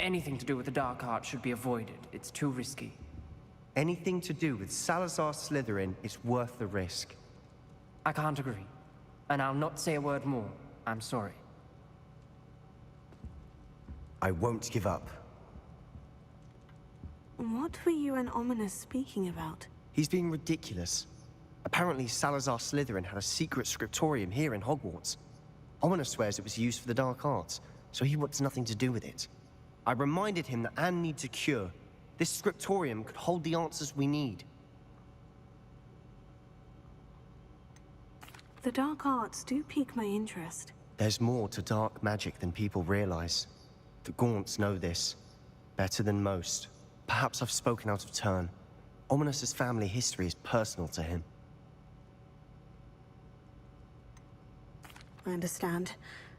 Anything to do with the dark art should be avoided. It's too risky. Anything to do with Salazar Slytherin is worth the risk. I can't agree. And I'll not say a word more. I'm sorry. I won't give up. What were you and Ominous speaking about? He's being ridiculous. Apparently Salazar Slytherin had a secret scriptorium here in Hogwarts. Ominous swears it was used for the dark arts, so he wants nothing to do with it. I reminded him that Anne needs a cure. This scriptorium could hold the answers we need. The dark arts do pique my interest. There's more to dark magic than people realize. The Gaunts know this. Better than most. Perhaps I've spoken out of turn. Ominous's family history is personal to him. I understand.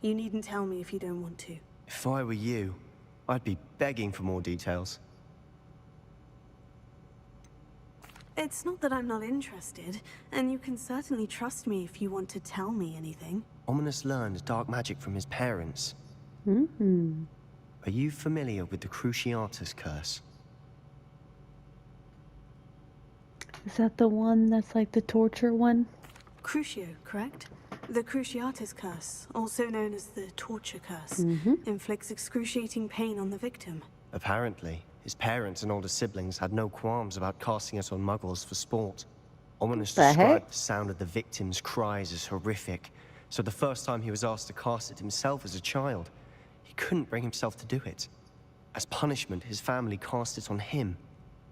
You needn't tell me if you don't want to. If I were you, I'd be begging for more details. It's not that I'm not interested, and you can certainly trust me if you want to tell me anything. Ominous learned dark magic from his parents. Mm-hmm. Are you familiar with the Cruciatus curse? Is that the one that's like the torture one? Crucio, correct? The Cruciatus curse, also known as the torture curse, inflicts excruciating pain on the victim. Apparently, his parents and older siblings had no qualms about casting it on muggles for sport. Ominous described the sound of the victim's cries as horrific, so the first time he was asked to cast it himself as a child, he couldn't bring himself to do it. As punishment, his family cast it on him.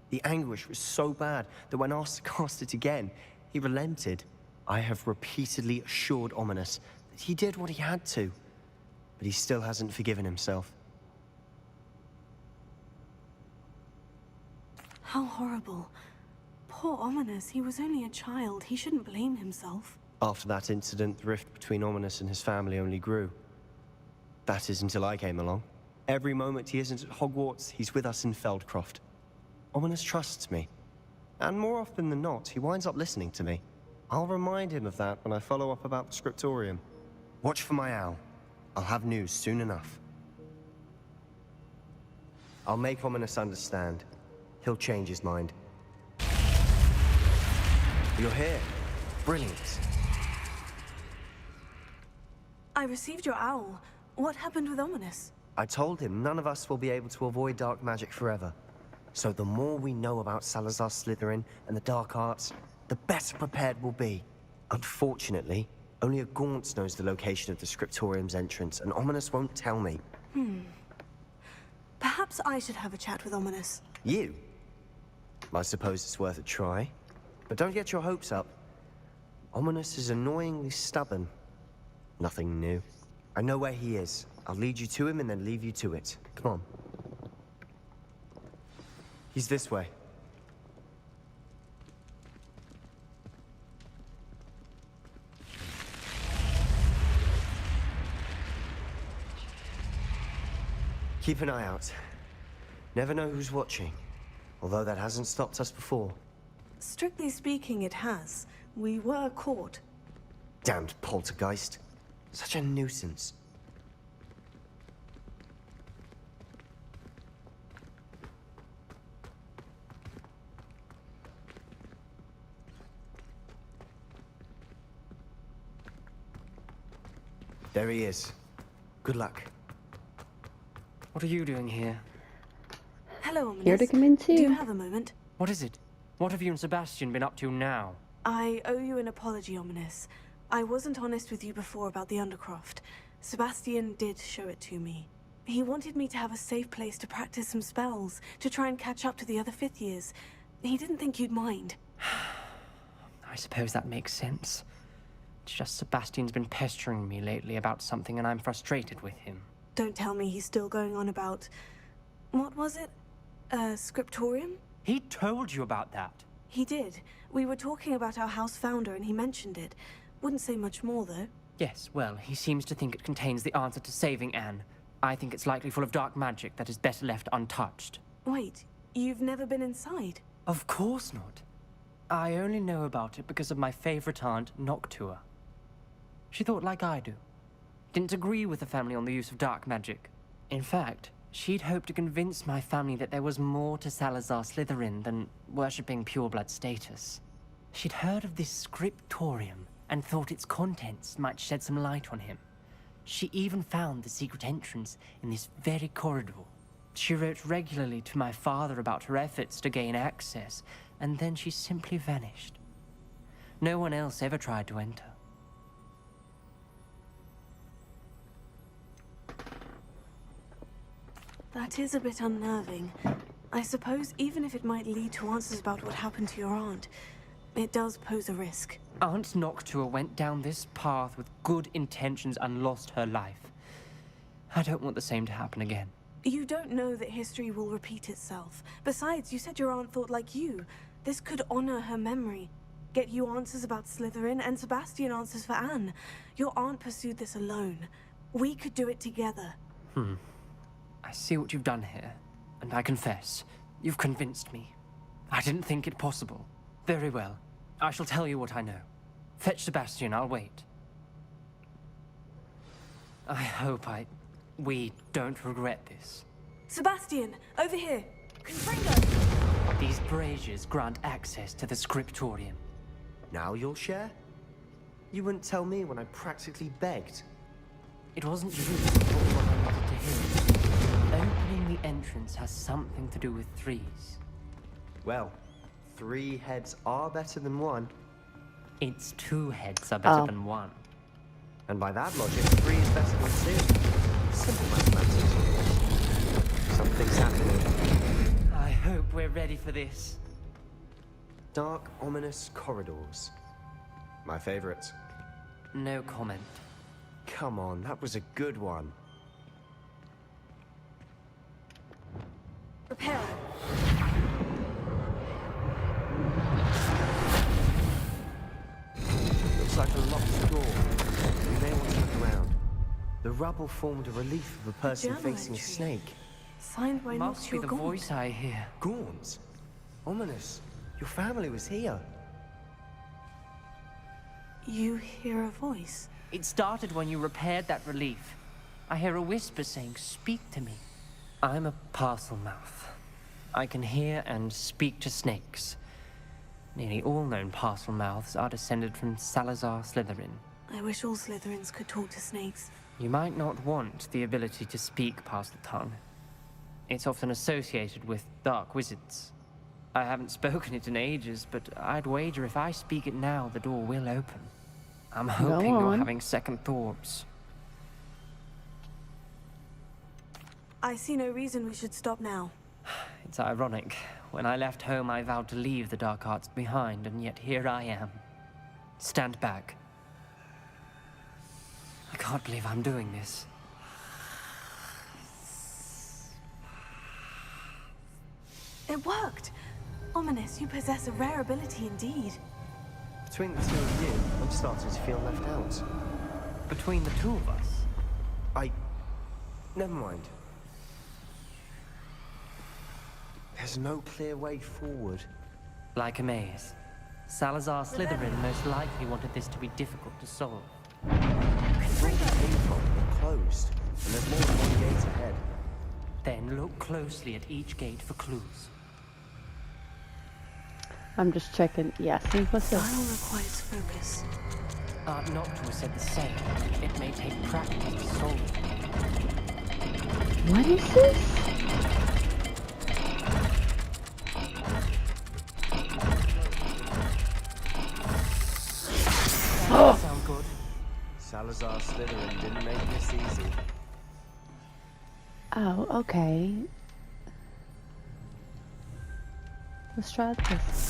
The anguish was so bad that when asked to cast it again, he relented. I have repeatedly assured Ominous that he did what he had to, but he still hasn't forgiven himself. How horrible. Poor Ominous, he was only a child. He shouldn't blame himself. After that incident, the rift between Ominous and his family only grew. That is until I came along. Every moment he isn't at Hogwarts, he's with us in Feldcroft. Ominous trusts me. And more often than not, he winds up listening to me. I'll remind him of that when I follow up about the scriptorium. Watch for my owl. I'll have news soon enough. I'll make Ominous understand. He'll change his mind. You're here. Brilliant. I received your owl. What happened with Ominous? I told him none of us will be able to avoid dark magic forever. So the more we know about Salazar Slytherin and the dark arts, the better prepared we'll be. Unfortunately, only a Gaunt knows the location of the scriptorium's entrance, and Ominous won't tell me. Perhaps I should have a chat with Ominous. You? I suppose it's worth a try. But don't get your hopes up. Ominous is annoyingly stubborn. Nothing new. I know where he is. I'll lead you to him and then leave you to it. Come on. He's this way. Keep an eye out. Never know who's watching. Although that hasn't stopped us before. Strictly speaking, it has. We were caught. Damned poltergeist. Such a nuisance. There he is. Good luck. What are you doing here? Hello, Ominous. Here to come in too. Do you have a moment? What is it? What have you and Sebastian been up to now? I owe you an apology, Ominous. I wasn't honest with you before about the Undercroft. Sebastian did show it to me. He wanted me to have a safe place to practice some spells, to try and catch up to the other fifth years. He didn't think you'd mind. I suppose that makes sense. It's just Sebastian's been pestering me lately about something and I'm frustrated with him. Don't tell me he's still going on about... What was it? Scriptorium? He told you about that. He did. We were talking about our house founder and he mentioned it. Wouldn't say much more, though. Yes, well, he seems to think it contains the answer to saving Anne. I think it's likely full of dark magic that is better left untouched. Wait, you've never been inside? Of course not. I only know about it because of my favorite aunt, Noctua. She thought like I do. Didn't agree with the family on the use of dark magic. In fact, She'd hoped to convince my family that there was more to Salazar Slytherin than worshipping pureblood status. She'd heard of this scriptorium and thought its contents might shed some light on him. She even found the secret entrance in this very corridor. She wrote regularly to my father about her efforts to gain access, and then she simply vanished. No one else ever tried to enter. That is a bit unnerving. I suppose even if it might lead to answers about what happened to your aunt, it does pose a risk. Aunt Noctua went down this path with good intentions and lost her life. I don't want the same to happen again. You don't know that history will repeat itself. Besides, you said your aunt thought like you. This could honor her memory. Get you answers about Slytherin, and Sebastian answers for Anne. Your aunt pursued this alone. We could do it together. I see what you've done here, and I confess, you've convinced me. I didn't think it possible. Very well. I shall tell you what I know. Fetch Sebastian, I'll wait. I hope we don't regret this. Sebastian, over here. Confringo! These braziers grant access to the scriptorium. Now you'll share? You wouldn't tell me when I practically begged. It wasn't you who told what I wanted to hear. Opening the entrance has something to do with threes. Well, 3 heads are better than 1. Its 2 heads are better than 1. And by that logic, 3 is better than 2. Simple mathematics. Something's happening. I hope we're ready for this. Dark, ominous corridors. My favorite. No comment. Come on, that was a good one. Prepare. Looks like a locked door. We may want to look around. The rubble formed a relief of a person journal facing a entry. snake. Signed by Must be Noctua the Gaunt. voice I hear. Gaunt? Ominous. Your family was here. You hear a voice. It started when you repaired that relief. I hear a whisper saying, "Speak to me." I'm a parcel mouth. I can hear and speak to snakes. Nearly all known parcel mouths are descended from Salazar Slytherin. I wish all Slytherins could talk to snakes. You might not want the ability to speak parcel tongue. It's often associated with dark wizards. I haven't spoken it in ages, but I'd wager if I speak it now, the door will open. I'm hoping you're on. having second thoughts. I see no reason we should stop now. It's ironic. When I left home, I vowed to leave the dark arts behind, and yet here I am. Stand back. I can't believe I'm doing this. It worked! Ominous, you possess a rare ability indeed. Between the two of you, I'm starting to feel left out. Between the two of us, Never mind. There's no clear way forward. like a maze. Salazar Slytherin most likely wanted this to be difficult to solve. The door we came from are closed, and there's more than one gate ahead. Then look closely at each gate for clues. I'm just checking. Yeah, see what's Style this? requires focus. Aunt Noctua said the same. It may take practice to solve it. What is this? Sound good? Salazar Slytherin didn't make this easy. Oh, okay. Let's try this.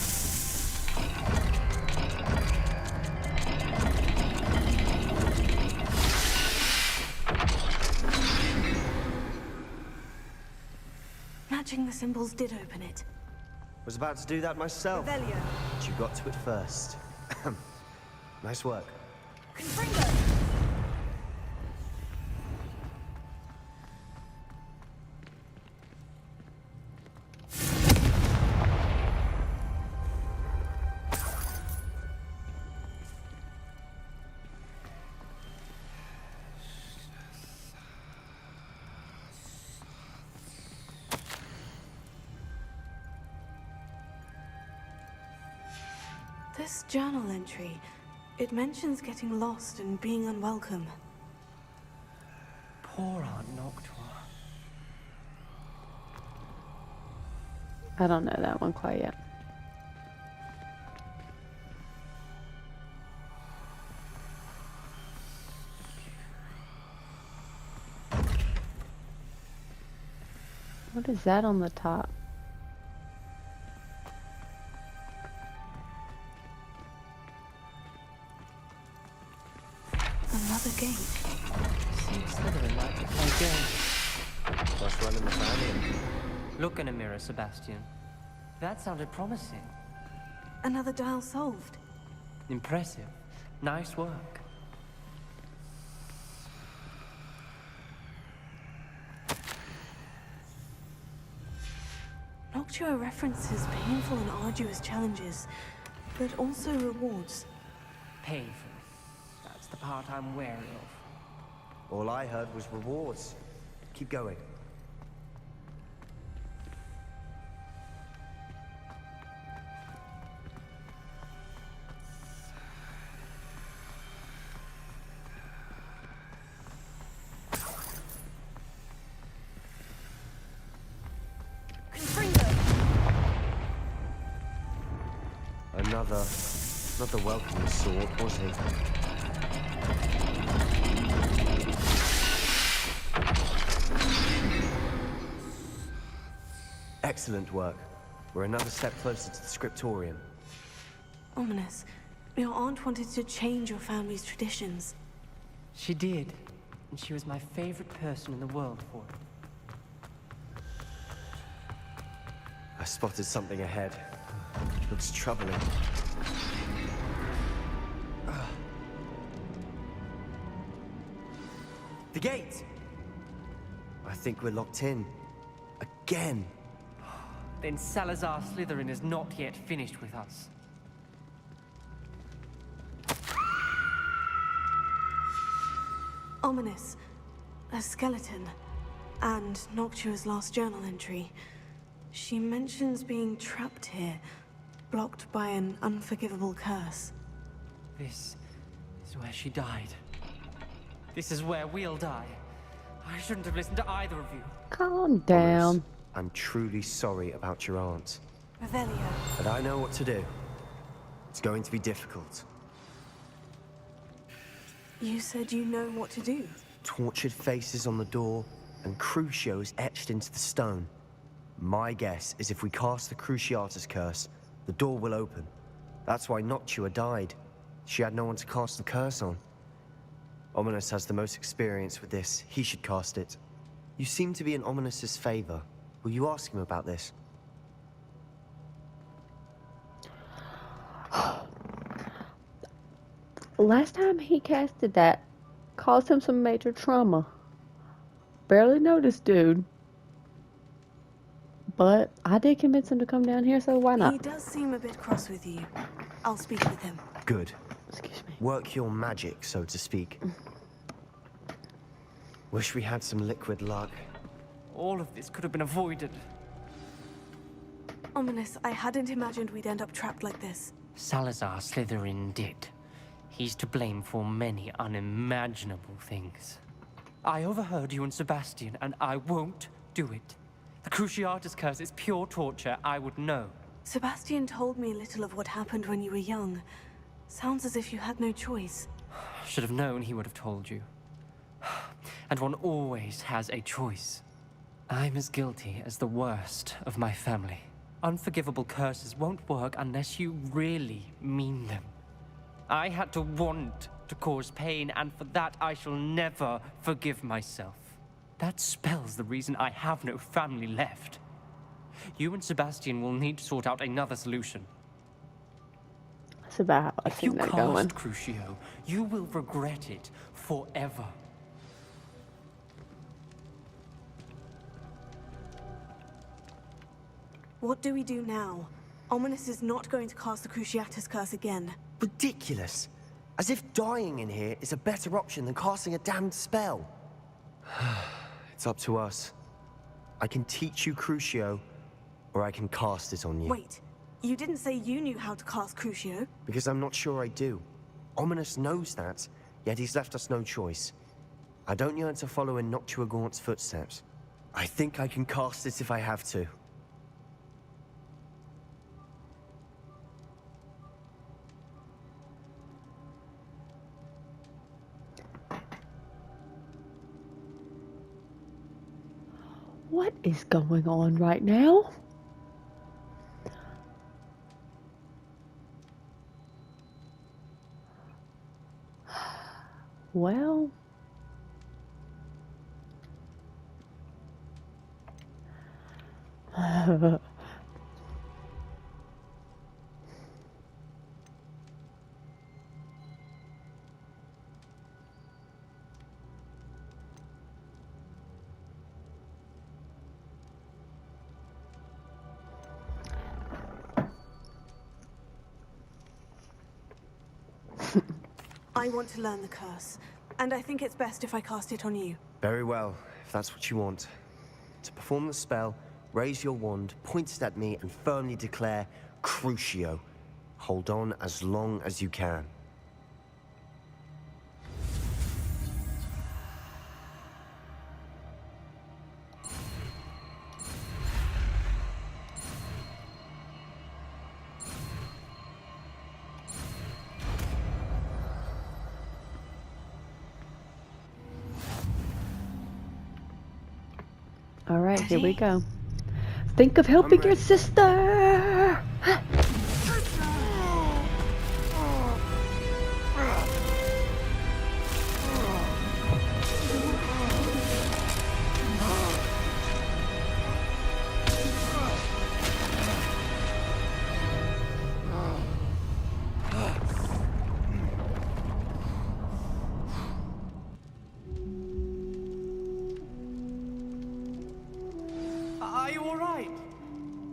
Matching the symbols did open it. Was about to do that myself. Revelio. But you got to it first. Nice work. Confringo! This journal entry, it mentions getting lost and being unwelcome. Poor Aunt Noctua. I don't know that one quite yet. What is that on the top? Another gate. Seems Slytherin like to play games. Must run in the family. Look in a mirror, Sebastian. That sounded promising. Another dial solved. Impressive. Nice work. Noctua references painful and arduous challenges, but also rewards. Painful. That's the part I'm wary of. All I heard was rewards. Keep going. Another welcoming sword, was he? Excellent work. We're another step closer to the scriptorium. Ominous. Your aunt wanted to change your family's traditions. She did. And she was my favorite person in the world for it. I spotted something ahead. Looks troubling. The gate! I think we're locked in. Again. Then Salazar Slytherin is not yet finished with us. Ominous. A skeleton. And Noctua's last journal entry. She mentions being trapped here, blocked by an unforgivable curse. This is where she died. This is where we'll die. I shouldn't have listened to either of you. Calm down. I'm truly sorry about your aunt. Revelio. But I know what to do. It's going to be difficult. You said you know what to do. Tortured faces on the door, and Crucios etched into the stone. My guess is if we cast the Cruciatus curse, the door will open. That's why Noctua died. She had no one to cast the curse on. Ominous has the most experience with this. He should cast it. You seem to be in Ominous's favor. Will you ask him about this? Last time he casted that caused him some major trauma. Barely noticed, dude. But I did convince him to come down here, so why not? He does seem a bit cross with you. I'll speak with him. Good. Excuse me. Work your magic, so to speak. Wish we had some liquid luck. All of this could have been avoided. Ominous, I hadn't imagined we'd end up trapped like this. Salazar Slytherin did. He's to blame for many unimaginable things. I overheard you and Sebastian, and I won't do it. The Cruciatus curse is pure torture. I would know. Sebastian told me little of what happened when you were young. Sounds as if you had no choice. Should have known he would have told you. And one always has a choice. I'm as guilty as the worst of my family. Unforgivable curses won't work unless you really mean them. I had to want to cause pain, and for that I shall never forgive myself. That spells the reason I have no family left. You and Sebastian will need to sort out another solution. That's about how I If you think they're cast going. Crucio, you will regret it forever. What do we do now? Ominous is not going to cast the Cruciatus curse again. Ridiculous. As if dying in here is a better option than casting a damned spell. It's up to us. I can teach you Crucio, or I can cast it on you. Wait. You didn't say you knew how to cast Crucio. Because I'm not sure I do. Ominous knows that, yet he's left us no choice. I don't yearn to follow in Noctuagaunt's footsteps. I think I can cast it if I have to. What is going on right now? Well, I want to learn the curse, and I think it's best if I cast it on you. Very well, if that's what you want. To perform the spell, raise your wand, point it at me, and firmly declare, Crucio. Hold on as long as you can. all right, here we go. Think of helping your sister. Are you all right?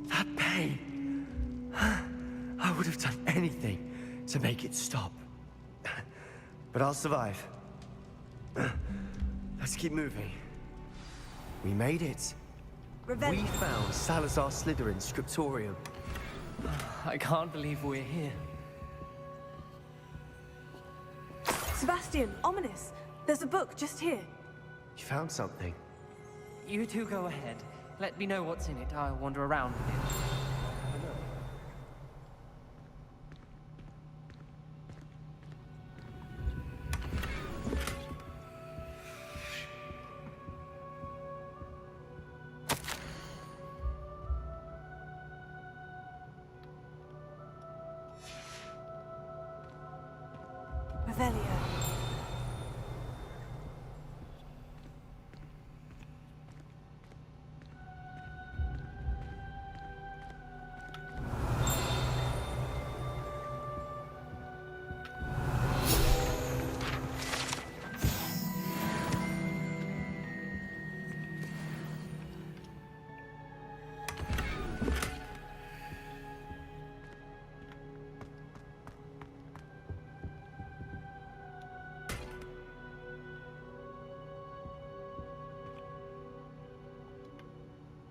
That pain. I would have done anything to make it stop. But I'll survive. Let's keep moving. We made it. Revelio. We found Salazar Slytherin's scriptorium. I can't believe we're here. Sebastian, Ominous. There's a book just here. You found something. You two go ahead. Let me know what's in it. I'll wander around with it. Revelio.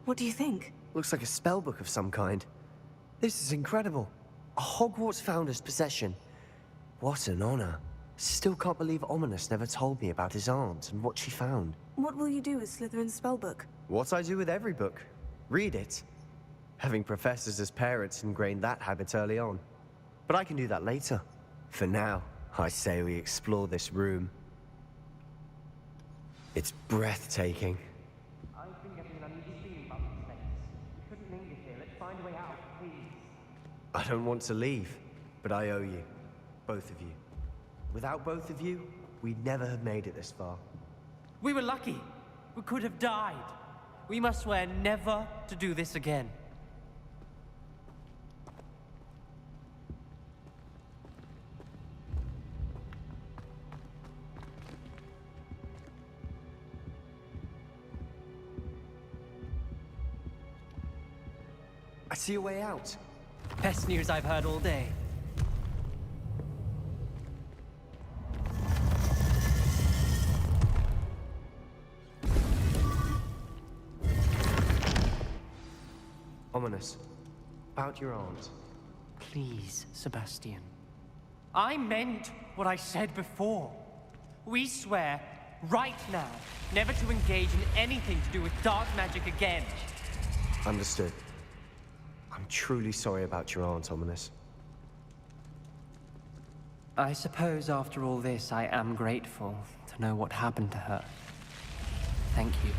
What do you think? Looks like a spell book of some kind. This is incredible. A Hogwarts founder's possession. What an honor. Still can't believe Ominous never told me about his aunt and what she found. What will you do with Slytherin's spellbook? What I do with every book. Read it. Having professors as parents ingrained that habit early on. But I can do that later. For now, I say we explore this room. It's breathtaking. I've been getting an uneasy feeling about this place. We couldn't linger here. Let's find a way out, please. I don't want to leave, but I owe you. Both of you. Without both of you, we'd never have made it this far. We were lucky. We could have died. We must swear never to do this again. I see a way out. Best news I've heard all day. Ominous. About your aunt. Please, Sebastian. I meant what I said before. We swear, right now, never to engage in anything to do with dark magic again. Understood. I'm truly sorry about your aunt, Ominous. I suppose after all this, I am grateful to know what happened to her. Thank you.